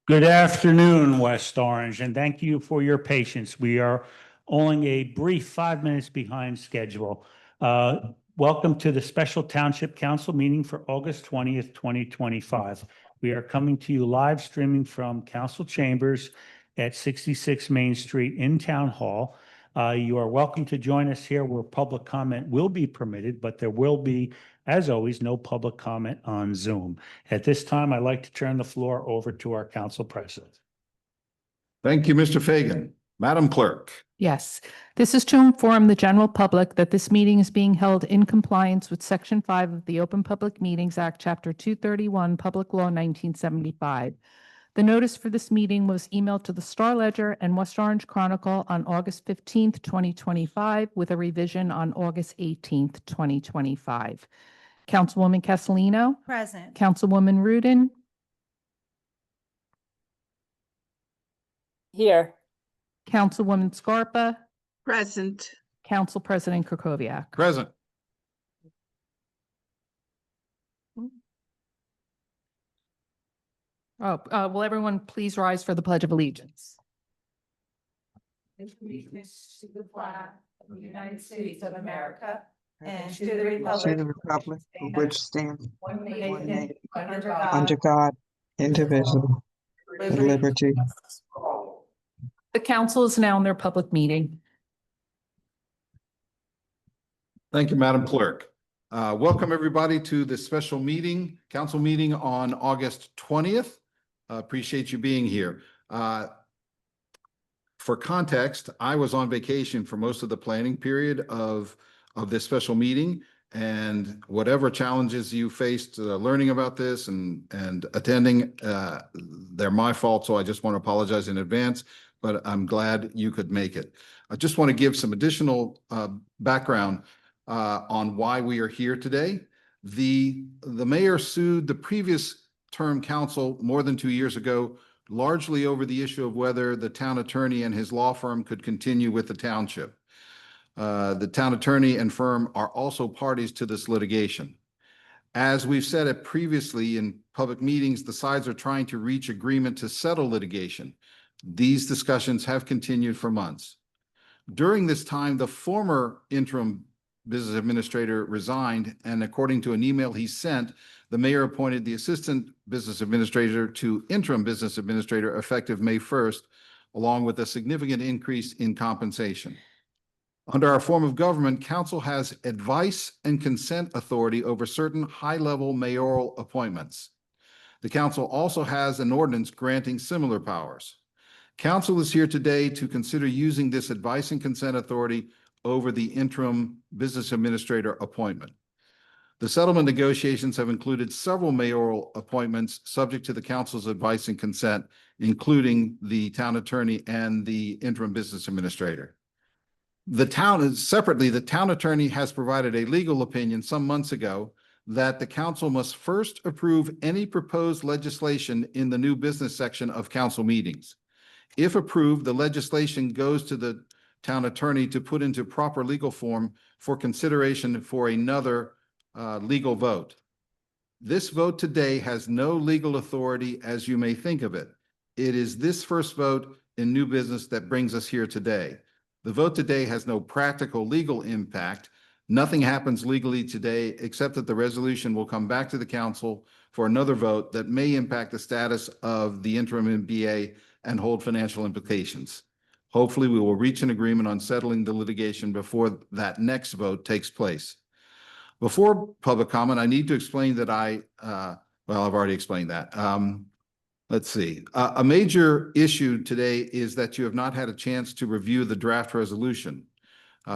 Good afternoon, West Orange, and thank you for your patience. We are only a brief 5 minutes behind schedule. Welcome to the special Township Council meeting for August 20th, 2025. We are coming to you live streaming from Council Chambers at 66 Main Street in Town Hall. You are welcome to join us here where public comment will be permitted, but there will be, as always, no public comment on Zoom. At this time, I'd like to turn the floor over to our council president. Thank you, Mr. Fagan. Madam Clerk. Yes, this is to inform the general public that this meeting is being held in compliance with Section 5 of the Open Public Meetings Act, Chapter 231, Public Law 1975. The notice for this meeting was emailed to the Star Ledger and West Orange Chronicle on August 15th, 2025, with a revision on August 18th, 2025. Councilwoman Castellino. Present. Councilwoman Rudin. Here. Councilwoman Scarpa. Present. Council President Krakowiak. Present. Will everyone please rise for the Pledge of Allegiance? Allegiance to the flag of the United States of America and to the to republic the republic for which stands one one nation nation, under under God, indivisible, with liberty. The council is now in their public meeting. Thank you, Madam Clerk. Welcome, everybody, to this special meeting, council meeting on August 20th. Appreciate you being here. For context, I was on vacation for most of the planning period of this special meeting, and whatever challenges you faced learning about this and attending, they're my fault, so I just want to apologize in advance, but I'm glad you could make it. I just want to give some additional background on why we are here today. The mayor sued the previous term council more than 2 years ago, largely over the issue of whether the town attorney and his law firm could continue with the township. The town attorney and firm are also parties to this litigation. As we've said it previously in public meetings, the sides are trying to reach agreement to settle litigation. These discussions have continued for months. During this time, the former interim business administrator resigned, and according to an email he sent, the mayor appointed the assistant business administrator to interim business administrator effective May 1st, along with a significant increase in compensation. Under our form of government, council has advice and consent authority over certain high-level mayoral appointments. The council also has an ordinance granting similar powers. Council is here today to consider using this advice and consent authority over the interim business administrator appointment. The settlement negotiations have included several mayoral appointments subject to the council's advice and consent, including the town attorney and the interim business administrator. The town attorney has provided a legal opinion some months ago that the council must first approve any proposed legislation in the new business section of council meetings. If approved, the legislation goes to the town attorney to put into proper legal form for consideration for another legal vote. This vote today has no legal authority as you may think of it. It is this first vote in new business that brings us here today. The vote today has no practical legal impact. Nothing happens legally today except that the resolution will come back to the council for another vote that may impact the status of the interim MBA and hold financial implications. Hopefully, we will reach an agreement on settling the litigation before that next vote takes place. Before public comment, I need to explain that I've already explained that. Let's see. A major issue today is that you have not had a chance to review the draft resolution.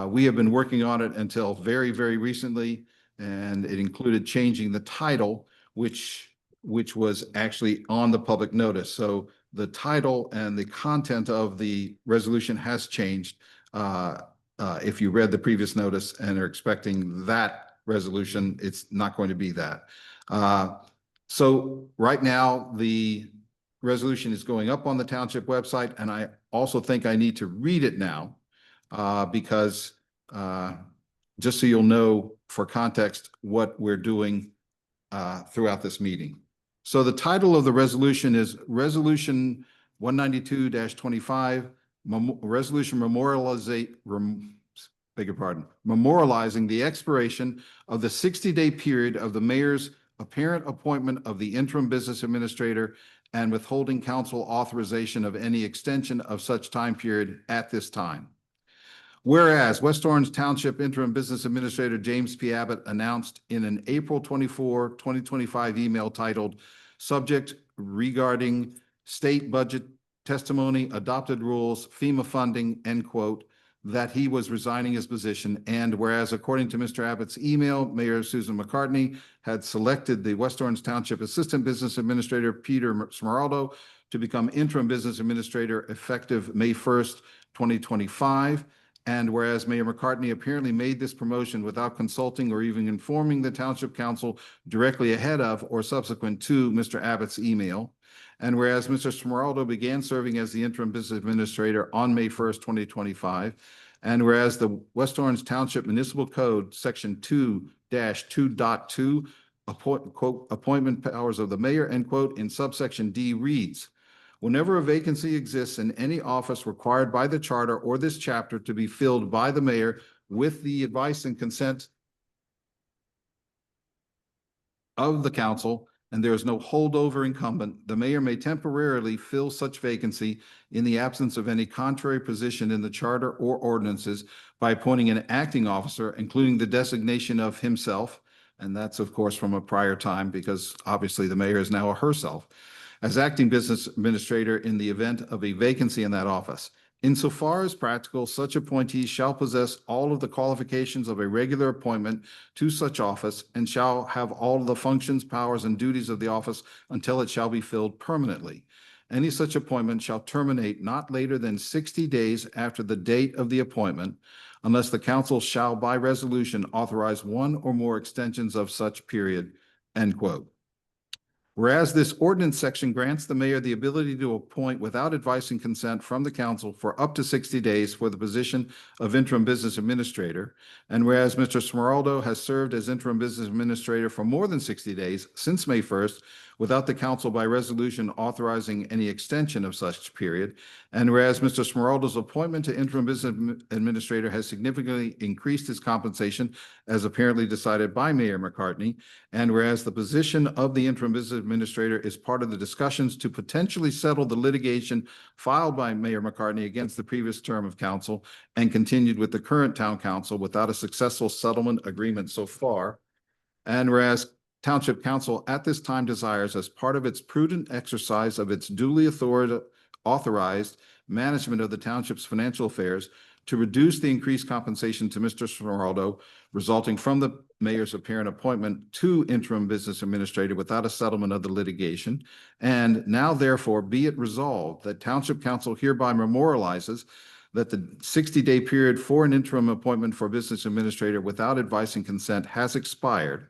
We have been working on it until very, very recently, and it included changing the title, which was actually on the public notice. So the title and the content of the resolution has changed. If you read the previous notice and are expecting that resolution, it's not going to be that. So right now, the resolution is going up on the township website, and I also think I need to read it now because just so you'll know for context what we're doing throughout this meeting. So the title of the resolution is Resolution 192-25, Resolution memorializing the expiration of the 60-day period of the mayor's apparent appointment of the interim business administrator and withholding council authorization of any extension of such time period at this time. Whereas West Orange Township Interim Business Administrator James P. Abbott announced in an April 24, 2025 email titled "Subject regarding state budget testimony, adopted rules, FEMA funding," end quote, that he was resigning his position. And whereas according to Mr. Abbott's email, Mayor Susan McCartney had selected the West Orange Township Assistant Business Administrator Peter Smeraldo to become interim business administrator effective May 1st, 2025. And whereas Mayor McCartney apparently made this promotion without consulting or even informing the Township Council directly ahead of or subsequent to Mr. Abbott's email. And whereas Mr. Smeraldo began serving as the interim business administrator on May 1st, 2025. And whereas the West Orange Township Municipal Code, Section 2-2.2, appointment powers of the mayor, end quote, in subsection D reads, whenever a vacancy exists in any office required by the charter or this chapter to be filled by the mayor with the advice and consent of the council, and there is no holdover incumbent, the mayor may temporarily fill such vacancy in the absence of any contrary position in the charter or ordinances by appointing an acting officer, including the designation of himself. And that's, of course, from a prior time, because obviously the mayor is now a herself, as acting business administrator in the event of a vacancy in that office. Insofar as practical, such appointees shall possess all of the qualifications of a regular appointment to such office and shall have all of the functions, powers, and duties of the office until it shall be filled permanently. Any such appointment shall terminate not later than 60 days after the date of the appointment, unless the council shall by resolution authorize one or more extensions of such period, end quote. Whereas this ordinance section grants the mayor the ability to appoint without advice and consent from the council for up to 60 days for the position of interim business administrator. And whereas Mr. Smeraldo has served as interim business administrator for more than 60 days since May 1st, without the council by resolution authorizing any extension of such period. And whereas Mr. Smeraldo's appointment to interim business administrator has significantly increased his compensation, as apparently decided by Mayor McCartney. And whereas the position of the interim business administrator is part of the discussions to potentially settle the litigation filed by Mayor McCartney against the previous term of council and continued with the current town council without a successful settlement agreement so far. And whereas Township Council at this time desires, as part of its prudent exercise of its duly authorized management of the township's financial affairs, to reduce the increased compensation to Mr. Smeraldo resulting from the mayor's apparent appointment to interim business administrator without a settlement of the litigation. And now therefore be it resolved that Township Council hereby memorializes that the 60-day period for an interim appointment for business administrator without advice and consent has expired.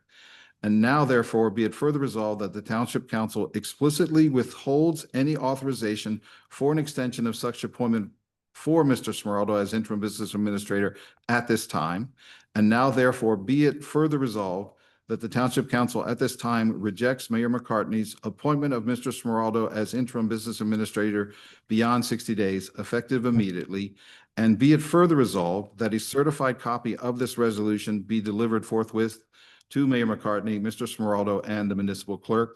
And now therefore be it further resolved that the Township Council explicitly withholds any authorization for an extension of such appointment for Mr. Smeraldo as interim business administrator at this time. And now therefore be it further resolved that the Township Council at this time rejects Mayor McCartney's appointment of Mr. Smeraldo as interim business administrator beyond 60 days, effective immediately. And be it further resolved that a certified copy of this resolution be delivered forthwith to Mayor McCartney, Mr. Smeraldo, and the municipal clerk.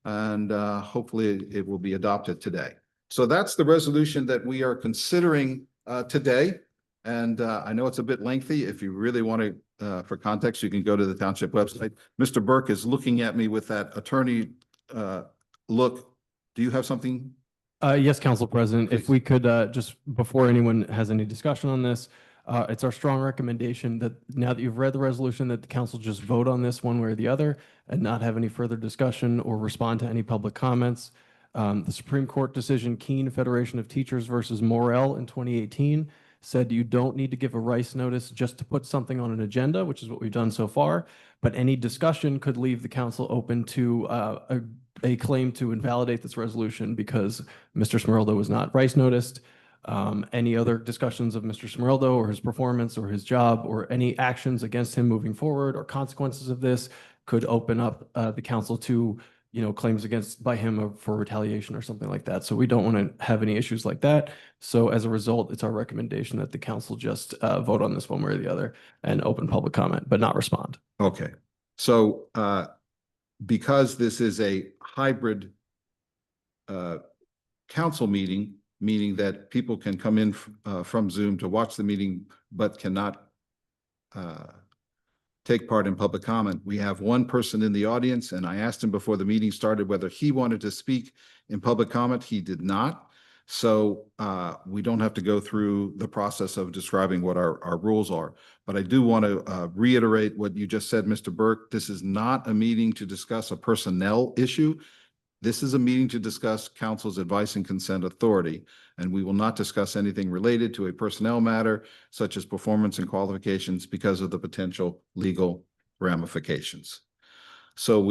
And hopefully it will be adopted today. So that's the resolution that we are considering today. And I know it's a bit lengthy. If you really want to, for context, you can go to the township website. Mr. Burke is looking at me with that attorney look. Do you have something? Yes, Council President, if Please. we could, just before anyone has any discussion on this, it's our strong recommendation that now that you've read the resolution, that the council just vote on this one way or the other and not have any further discussion or respond to any public comments. The Supreme Court decision, Keene Federation of Teachers versus Morrell in 2018, said you don't need to give a Rice notice just to put something on an agenda, which is what we've done so far. But any discussion could leave the council open to a claim to invalidate this resolution because Mr. Smeraldo was not Rice noticed. Any other discussions of Mr. Smeraldo or his performance or his job or any actions against him moving forward or consequences of this could open up the council to, claims against by him for retaliation or something like that. So we don't want to have any issues like that. So as a result, it's our recommendation that the council just vote on this one way or the other and open public comment, but not respond. Okay, so because this is a hybrid council meeting, meaning that people can come in from Zoom to watch the meeting, but cannot take part in public comment. We have one person in the audience, and I asked him before the meeting started whether he wanted to speak in public comment. He did not. So we don't have to go through the process of describing what our rules are. But I do want to reiterate what you just said, Mr. Burke. This is not a meeting to discuss a personnel issue. This is a meeting to discuss council's advice and consent authority, and we will not discuss anything related to a personnel matter such as performance and qualifications because of the potential legal ramifications. So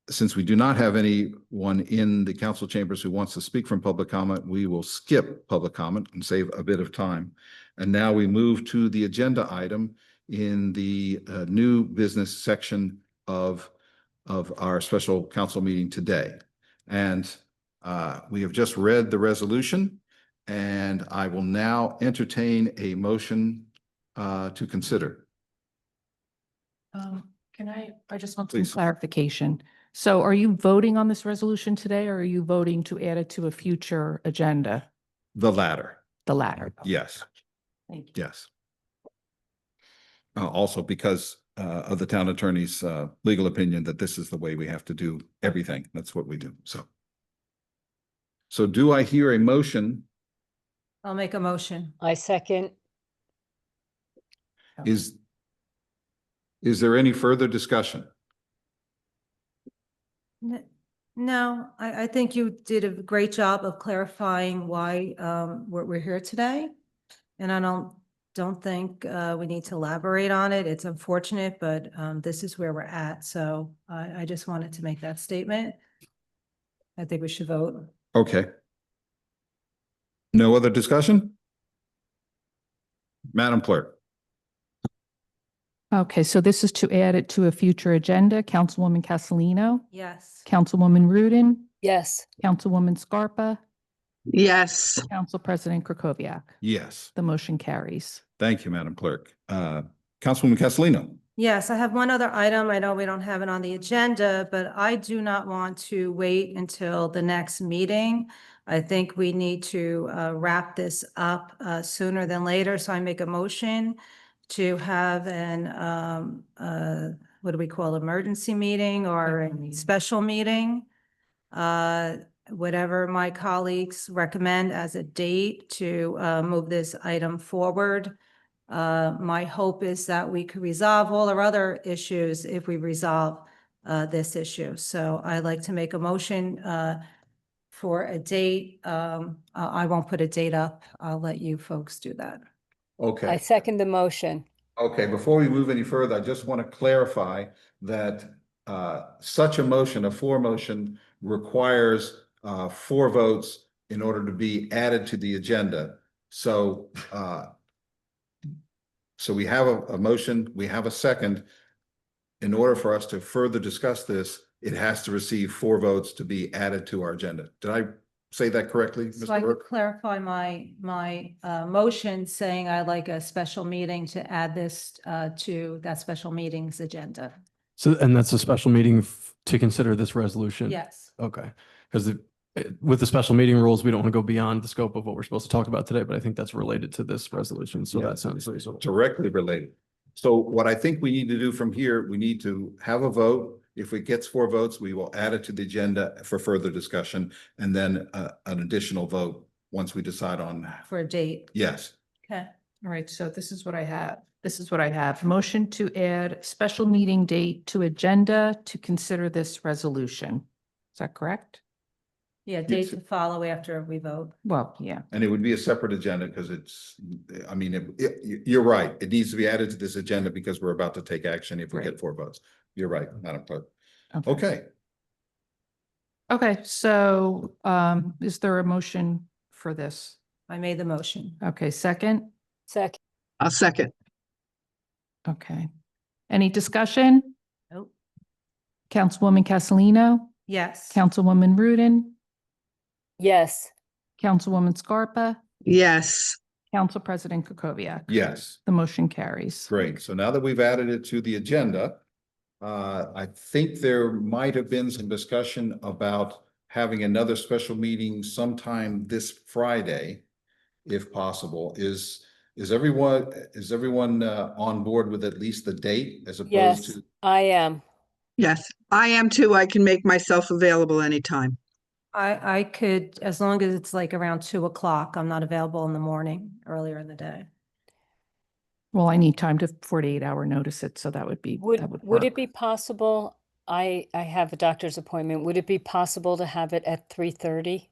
since we do not have anyone in the council chambers who wants to speak from public comment, we will skip public comment and save a bit of time. And now we move to the agenda item in the new business section of our special council meeting today. And we have just read the resolution, and I will now entertain a motion to consider. I just want some Please. clarification. So are you voting on this resolution today, or are you voting to add it to a future agenda? The latter, The latter. yes, Thank you. yes. Also because of the town attorney's legal opinion that this is the way we have to do everything. That's what we do. So do I hear a motion? I'll make a motion. I second. Is there any further discussion? No, I think you did a great job of clarifying why we're here today. And I don't think we need to elaborate on it. It's unfortunate, but this is where we're at. So I just wanted to make that statement. I think we should vote. Okay. No other discussion? Madam Clerk. Okay, so this is to add it to a future agenda. Councilwoman Castellino, Yes. Councilwoman Rudin, Yes. Councilwoman Scarpa, Yes, Council President Krokoviac. Yes. The motion carries. Thank you, Madam Clerk. Councilwoman Castellino. Yes, I have one other item. I know we don't have it on the agenda, but I do not want to wait until the next meeting. I think we need to wrap this up sooner than later. So I make a motion to have an, what do we call, emergency meeting or a special meeting? Whatever my colleagues recommend as a date to move this item forward. My hope is that we could resolve all our other issues if we resolve this issue. So I'd like to make a motion for a date. I won't put a date up. I'll let you folks do that. I Okay. second the motion. Okay, before we move any further, I just want to clarify that such a motion, a floor motion, requires 4 votes in order to be added to the agenda. So we have a motion, we have a second. In order for us to further discuss this, it has to receive 4 votes to be added to our agenda. Did I say that correctly, So I Mr. could Burke? clarify my motion saying I'd like a special meeting to add this to that special meeting's agenda. So, and that's a special meeting to consider this resolution? Yes. Okay, because with the special meeting rules, we don't want to go beyond the scope of what we're supposed to talk about today, but I think that's related to this resolution. So Yeah, that sounds reasonable. Directly related. So what I think we need to do from here, we need to have a vote. If it gets 4 votes, we will add it to the agenda for further discussion, and then an additional vote once we decide on, For a date. yes. Okay. All right, so this is what I have. This is what I have. Motion to add special meeting date to agenda to consider this resolution. Is that correct? Yeah, date to follow after we vote. Well, yeah. And it would be a separate agenda because I mean, you're right. It needs to be added to this agenda because we're about to take action if we get Right. 4 votes. You're right, Madam Clerk. Okay, Okay, so is there a motion for this? I made the motion. Okay, second? Second. I'll second. Okay. Any discussion? Nope. Councilwoman Castellino, Yes. Councilwoman Rudin, Yes. Councilwoman Scarpa, Yes. Council President Kukoviac. Yes. The motion carries. Great. So now that we've added it to the agenda, I think there might have been some discussion about having another special meeting sometime this Friday, if possible. Is everyone on board with at least the date as opposed Yes, to? I am. Yes, I am too. I can make myself available anytime. I could, as long as it's like around 2 o'clock, I'm not available in the morning, earlier in the day. Well, I need time to 48-hour notice it, so that would be, Would that would would it work. be possible? I have a doctor's appointment. Would it be possible to have it at 3:30?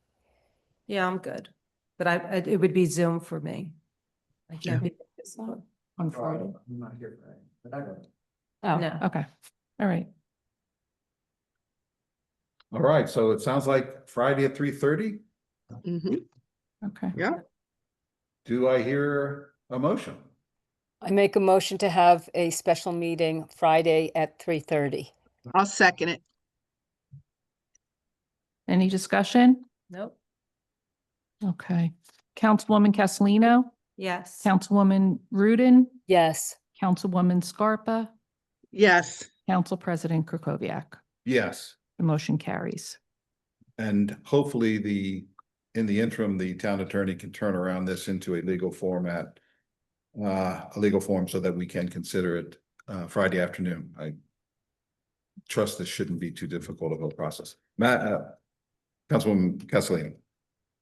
Yeah, I'm good. But it would be Zoom for me. I can't be. On Friday. I'm not here Friday, but I don't. Oh, No. okay. All right. All right, so it sounds like Friday at 3:30. Mhm. Okay. Yeah, Do I hear a motion? I make a motion to have a special meeting Friday at 3:30. I'll second it. Any discussion? Nope. Okay. Councilwoman Castellino, Yes. Councilwoman Rudin, Yes. Councilwoman Scarpa, Yes. Council President Kukoviac. Yes. The motion carries. And hopefully in the interim, the town attorney can turn around this into a legal format. A legal form so that we can consider it Friday afternoon. I trust this shouldn't be too difficult of a process. Councilwoman Castellino.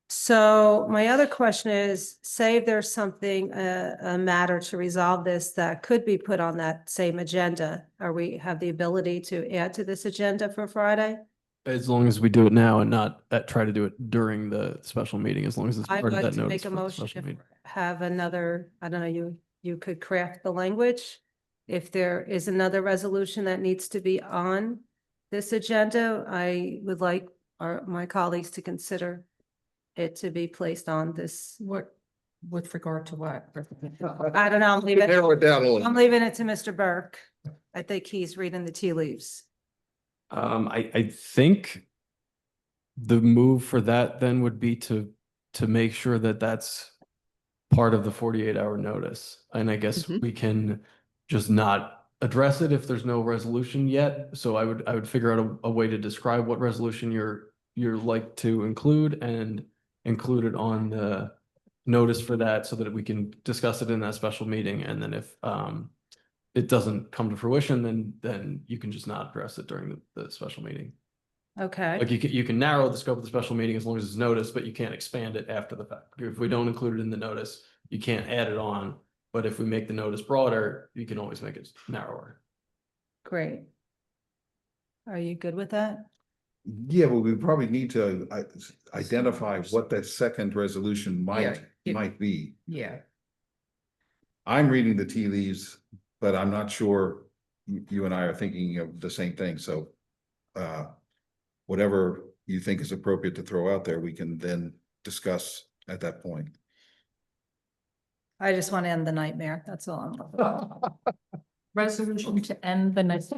So my other question is, say if there's something, a matter to resolve this that could be put on that same agenda, are we have the ability to add to this agenda for Friday? As long as we do it now and not try to do it during the special meeting, as long as it's I'd part of like that to notice make a for the motion, special if- meeting. have another, I don't know, you could craft the language. If there is another resolution that needs to be on this agenda, I would like my colleagues to consider it to be placed on this. What, with regard to what? I don't know, Narrow it down a little. I'm leaving it to Mr. Burke. I think he's reading the tea leaves. I think the move for that then would be to make sure that that's part of the 48-hour notice. And I guess Mhm. we can just not address it if there's no resolution yet. So I would figure out a way to describe what resolution you're like to include and include it on the notice for that so that we can discuss it in that special meeting. And then if it doesn't come to fruition, then you can just not address it during the special meeting. Okay, Like you can narrow the scope of the special meeting as long as it's noticed, but you can't expand it after the fact. If we don't include it in the notice, you can't add it on. But if we make the notice broader, you can always make it narrower. great. Are you good with that? Yeah, well, we probably need to identify what that second resolution might be. Yeah. I'm reading the tea leaves, but I'm not sure you and I are thinking of the same thing, so whatever you think is appropriate to throw out there, we can then discuss at that point. I just want to end the nightmare. That's all I'm looking for. Resolution to end the next.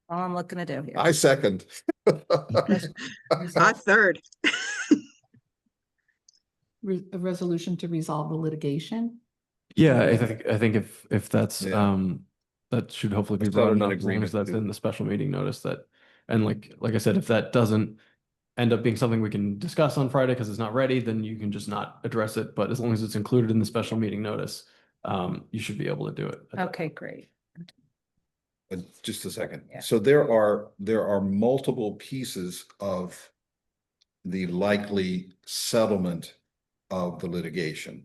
All I'm looking to do here. I second. I third. A resolution to resolve the litigation? Yeah, I think if that's Yeah. that should hopefully be I thought broad an enough as long agreement as that's to- in the special meeting notice that, and like I said, if that doesn't end up being something we can discuss on Friday because it's not ready, then you can just not address it. But as long as it's included in the special meeting notice, you should be able to do it. Okay, great. Just a second. Yeah. So there are multiple pieces of the likely settlement of the litigation.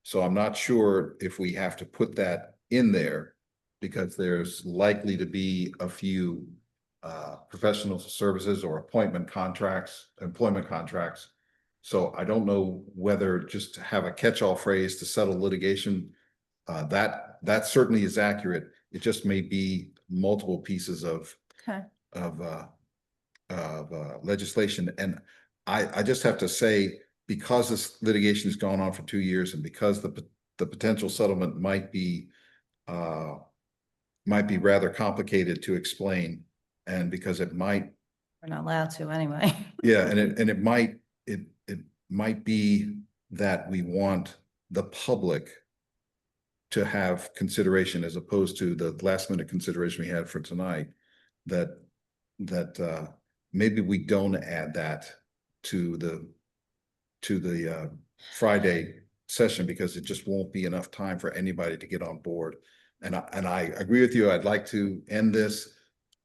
So I'm not sure if we have to put that in there because there's likely to be a few professional services or employment contracts. So I don't know whether just to have a catch-all phrase to settle litigation, that certainly is accurate. It just may be multiple pieces of Okay. legislation. And I just have to say, because this litigation has gone on for 2 years and because the potential settlement might be might be rather complicated to explain. And because it might, We're not allowed to anyway. yeah, and it might be that we want the public to have consideration as opposed to the last minute consideration we had for tonight, that maybe we don't add that to the Friday session, because it just won't be enough time for anybody to get on board. And I agree with you. I'd like to end this,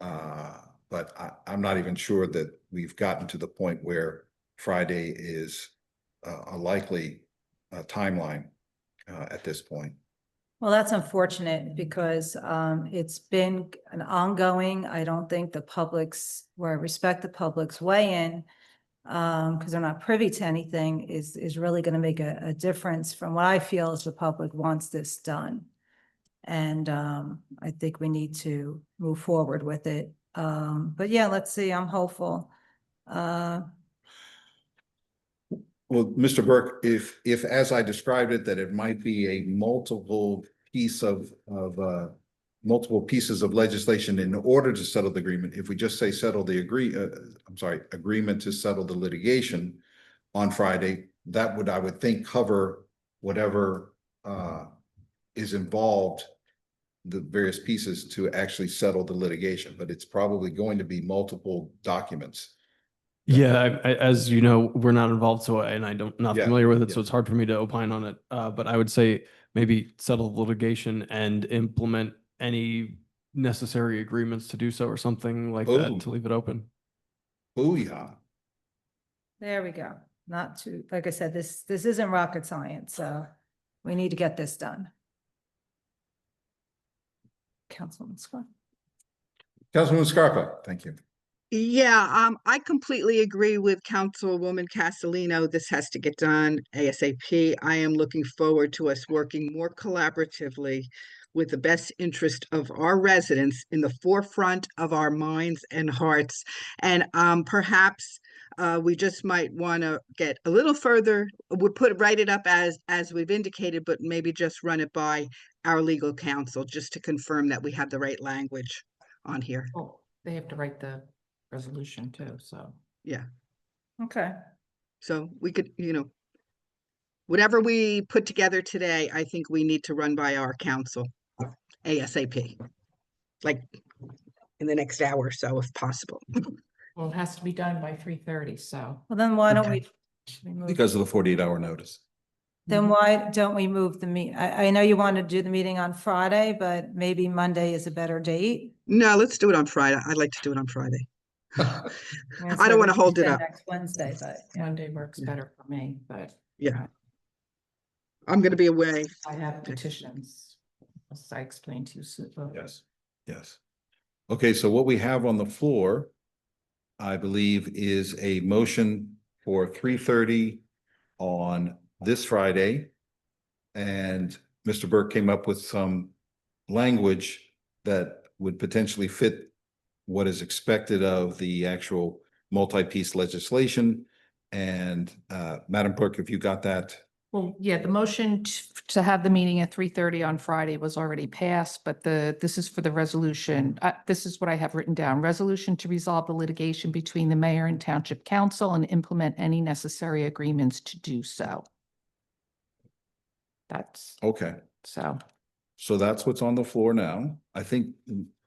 but I'm not even sure that we've gotten to the point where Friday is a likely timeline at this point. Well, that's unfortunate because it's been an ongoing, I don't think the public's, where I respect the public's weigh-in, because they're not privy to anything, is really going to make a difference from what I feel is the public wants this done. And I think we need to move forward with it. But yeah, let's see, I'm hopeful. Well, Mr. Burke, if as I described it, that it might be a multiple pieces of legislation in order to settle the agreement. If we just say agreement to settle the litigation on Friday, that would, I would think, cover whatever is involved, the various pieces to actually settle the litigation, but it's probably going to be multiple documents. Yeah, as you know, we're not involved, so and I'm not Yeah, familiar with it, yeah. so it's hard for me to opine on it. But I would say maybe settle the litigation and implement any necessary agreements to do so, or something like that, Ooh. to leave it open. Booyah. There we go. Not too, like I said, this isn't rocket science, so we need to get this done. Councilman Scott. Councilwoman Scarpa, thank you. Yeah, I completely agree with Councilwoman Castellino. This has to get done ASAP. I am looking forward to us working more collaboratively with the best interest of our residents in the forefront of our minds and hearts. And perhaps we just might want to get a little further. We'll write it up as we've indicated, but maybe just run it by our legal counsel just to confirm that we have the right language on here. Oh, they have to write the resolution too, so. Yeah. Okay. So we could, whatever we put together today, I think we need to run by our council ASAP. Like in the next hour or so, if possible. Well, it has to be done by 3:30, so. Well, then why don't Okay. we move? Because of the 48-hour notice. Then why don't we move the I know you want to do the meeting on Friday, but maybe Monday is a better date. No, let's do it on Friday. I'd like to do it on Friday. I I don't want to hold it up. Next Wednesday, but yeah. Monday works better for me, but Yeah. I'm going to be away. I have petitions, as I explained to you. Yes, yes. Okay, so what we have on the floor, I believe, is a motion for 3:30 on this Friday. And Mr. Burke came up with some language that would potentially fit what is expected of the actual multi-piece legislation. And Madam Clerk, if you got that. Well, yeah, the motion to have the meeting at 3:30 on Friday was already passed, but this is for the resolution. This is what I have written down. Resolution to resolve the litigation between the mayor and township council and implement any necessary agreements to do so. That's Okay, so. so that's what's on the floor now. I think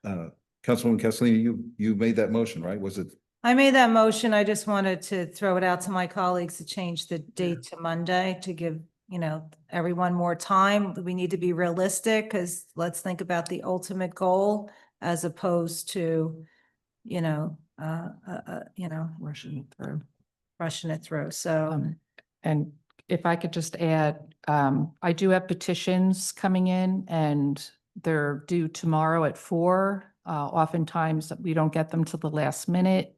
Councilwoman Castellini, you made that motion, right? Was it? I made that motion. I just wanted to throw it out to my colleagues to change the date to Monday to give, everyone more time. We need to be realistic because let's think about the ultimate goal as opposed to, rushing it through. So, And if I could just add, I do have petitions coming in and they're due tomorrow at 4. Oftentimes we don't get them till the last minute.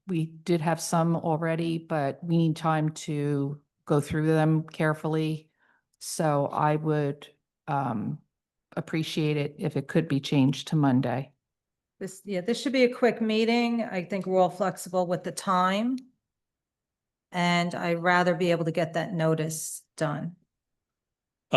We did have some already, but we need time to go through them carefully. So I would appreciate it if it could be changed to Monday. this should be a quick meeting. I think we're all flexible with the time. And I'd rather be able to get that notice done.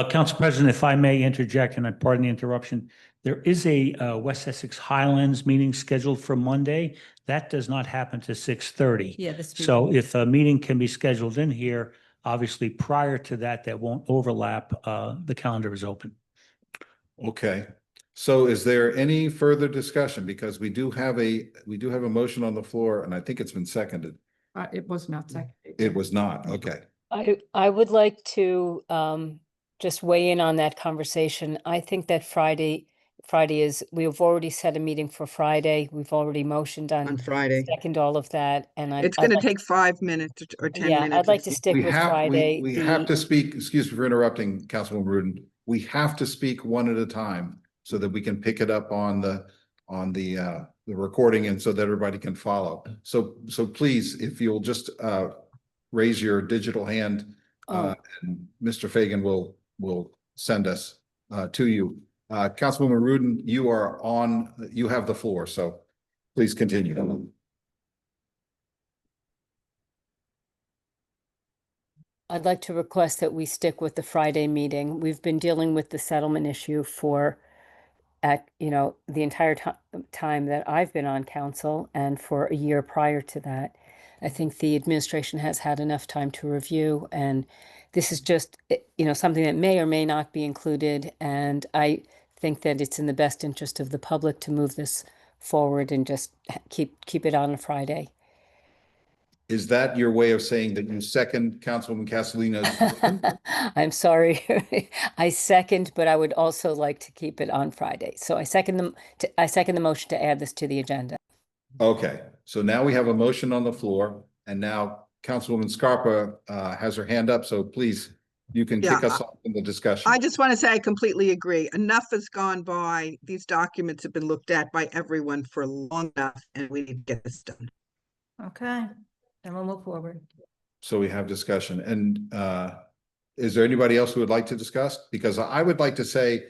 Council President, if I may interject, and I pardon the interruption, there is a West Essex Highlands meeting scheduled for Monday. That does not happen to 6:30. Yeah, this. So if a meeting can be scheduled in here, obviously prior to that, that won't overlap. The calendar is open. Okay. So is there any further discussion? Because we do have a motion on the floor, and I think it's been seconded. It was not seconded. It was not. Okay. I would like to just weigh in on that conversation. I think that Friday is, we have already set a meeting for Friday. We've already motioned On on Friday. second all of that, and It's going to take 5 minutes or 10 yeah, minutes. I'd like to It's- stick with Friday. We have The- to speak, excuse me for interrupting, Councilwoman Rudin. We have to speak one at a time so that we can pick it up on the recording and so that everybody can follow. So please, if you'll just raise your digital hand, Oh. and Mr. Fagan will send us to you. Councilwoman Rudin, you have the floor, so please continue. I'd like to request that we stick with the Friday meeting. We've been dealing with the settlement issue the entire time that I've been on council and for a year prior to that. I think the administration has had enough time to review, and this is just, something that may or may not be included. And I think that it's in the best interest of the public to move this forward and just keep it on a Friday. Is that your way of saying that you second Councilwoman Castellino's motion? I'm sorry. I second, but I would also like to keep it on Friday. So I second the motion to add this to the agenda. Okay, so now we have a motion on the floor, and now Councilwoman Scarpa has her hand up, so please, you can kick Yeah, us off in the discussion. I just want to say I completely agree. Enough has gone by. These documents have been looked at by everyone for long enough, and we need to get this done. Okay, then we'll move forward. So we have discussion, and is there anybody else who would like to discuss? Because I would like to say,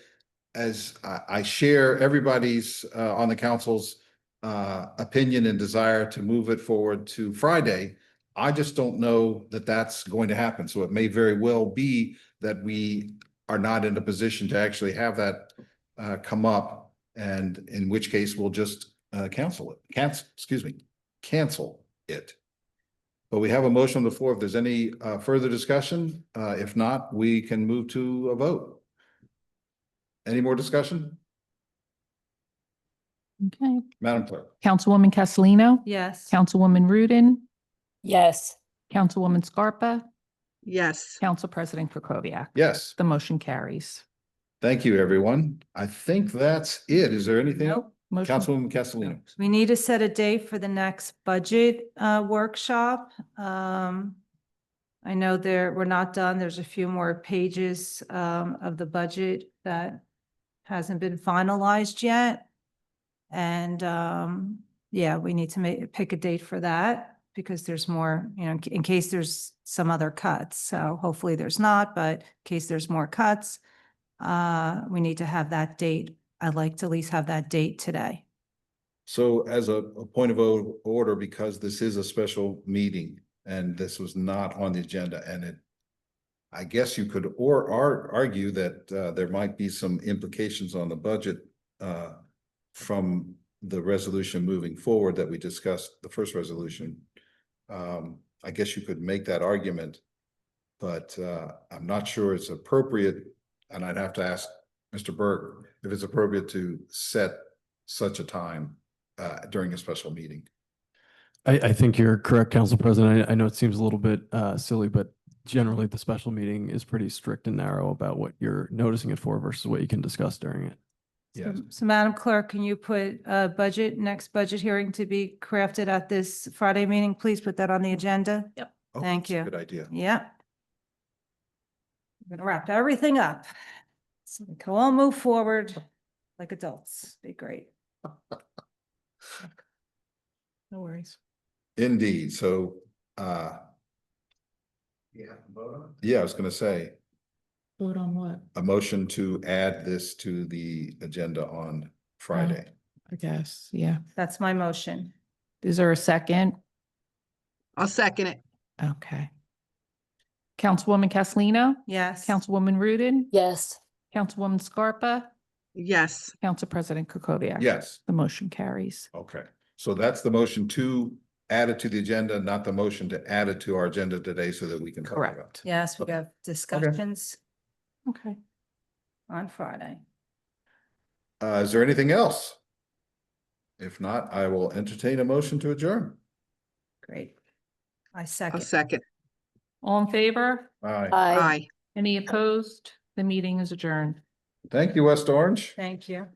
as I share everybody's on the council's opinion and desire to move it forward to Friday, I just don't know that that's going to happen. So it may very well be that we are not in a position to actually have that come up, and in which case we'll just cancel it. But we have a motion on the floor. If there's any further discussion, if not, we can move to a vote. Any more discussion? Okay. Madam Clerk? Councilwoman Castellino? Yes. Councilwoman Rudin? Yes. Councilwoman Scarpa? Yes. Council President Krokoviac? Yes. The motion carries. Thank you, everyone. I think that's it. Is there anything else? Motion- Councilwoman Castellino? We need to set a date for the next budget workshop. I know we're not done. There's a few more pages of the budget that hasn't been finalized yet. And yeah, we need to pick a date for that because there's more, in case there's some other cuts. So hopefully there's not, but in case there's more cuts, we need to have that date. I'd like to at least have that date today. So as a point of order, because this is a special meeting and this was not on the agenda, and I guess you could argue that there might be some implications on the budget from the resolution moving forward that we discussed, the first resolution. I guess you could make that argument, but I'm not sure it's appropriate, and I'd have to ask Mr. Burke if it's appropriate to set such a time during a special meeting. I think you're correct, Council President. I know it seems a little bit silly, but generally the special meeting is pretty strict and narrow about what you're noticing it for versus what you can discuss during it. Yes. So Madam Clerk, can you put a next budget hearing to be crafted at this Friday meeting? Please put that on the agenda. Yep. Oh, Thank that's a you. Good idea. Yeah. We're gonna wrap everything up. So we can all move forward like adults. Be great. No worries. Indeed. So, yeah, I was going to say Vote on what? a motion to add this to the agenda on Friday. I guess, yeah. That's my motion. Is there a second? I'll second it. Okay. Councilwoman Castellino, Yes. Councilwoman Rudin, Yes. Councilwoman Scarpa, Yes, Council President Krokoviac. Yes, The motion carries. okay. So that's the motion to add it to the agenda, not the motion to add it to our agenda today so that we can talk about it. Correct. Yes, we Okay. have discussions Okay. on Friday. Is there anything else? If not, I will entertain a motion to adjourn. Great. I I'll second. second. All in favor? Aye. Aye. Any opposed? The meeting is adjourned. Thank you, West Orange. Thank you.